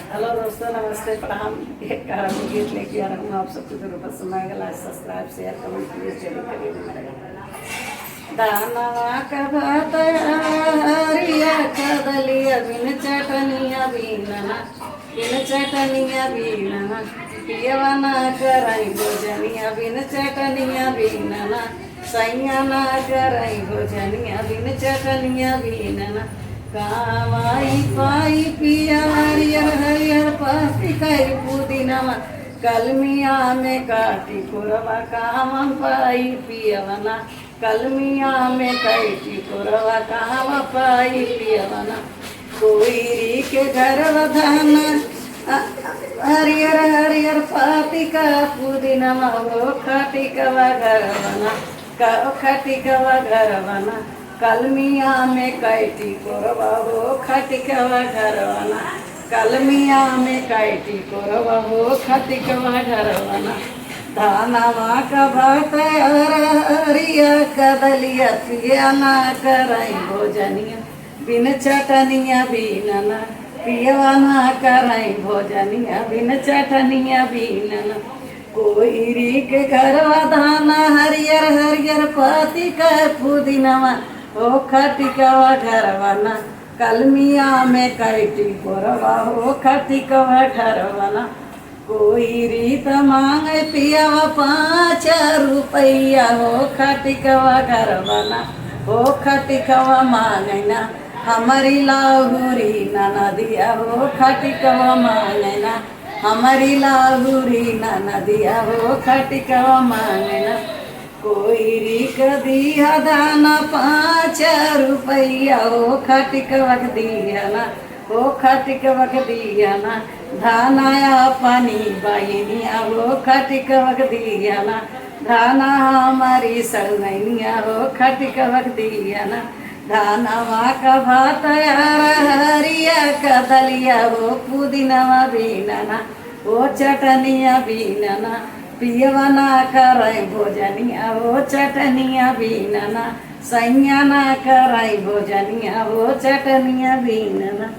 Hello दोस्तों, नमस्ते, प्रणाम। एक गीत लेके आ रहा हूँ आप सबको। जरूर पसंद आएगा। Like, subscribe, share, comment please जरूर करिए। दानवा का भात हरिया कदलिया बिन चटनिया बीनना, बिन चटनिया बीनना, पियवा ना कराई भोजनिया बिन चटनिया बीनना, सैया ना कराई भोजनिया बिन चटनिया बीनना। कामाई पाई पिया हरियर हरियर पाती कई पुदीनवा, कलमिया में काटी कुरवा काम पाई पियवना, कलमिया में काटी कुरवा काम पाई पियवना। कोईरी के घर वधाना हरियर हरियर पाती का पुदीनवा, वो खाटी कवा घरवना, खाटी कवा घरवना, कलमिया में कैटी कोरवा हो खटिकवा घरवना, कलमिया में कैटी कोरवा हो खटिकवा घरवना। धानवा का भात हरिया कदलिया पिया ना कराई भोजनिया बिन चटनिया बीनना, पियवा ना कराई भोजनिया बिन चटनिया बीनना। कोईरी के घरवा धाना हरियर हरियर पाती का पुदीनवा, ओ खटिकवा घरवना, कलमिया में कैटी कोरवा हो खटिकवा घरवना। कोई रीत मांग पियावा 5 रुपया, हो खटिकवा घरवना, हो खटिकवा मांगना, हमारी लाहुरी नदिया, हो खटिकवा मांगना, हमारी लाहुरी नदिया, हो खटिकवा मांगना। कोई रिक दिया दाना 5 रुपया, हो खटिकवक दिया ना, हो खटिकवक दिया ना। धानाया पानी बहनिया, हो खटिकवक दिया ना, धाना हमारी सगनिया, हो खटिकवक दिया ना। धानवा का भात हरिया कदलिया, हो पुदीनवा बीनना, हो चटनिया बीनना, पियवा ना कराई भोजनिया, वो चटनिया बीनना, सैया ना कराई भोजनिया, वो चटनिया बीनना।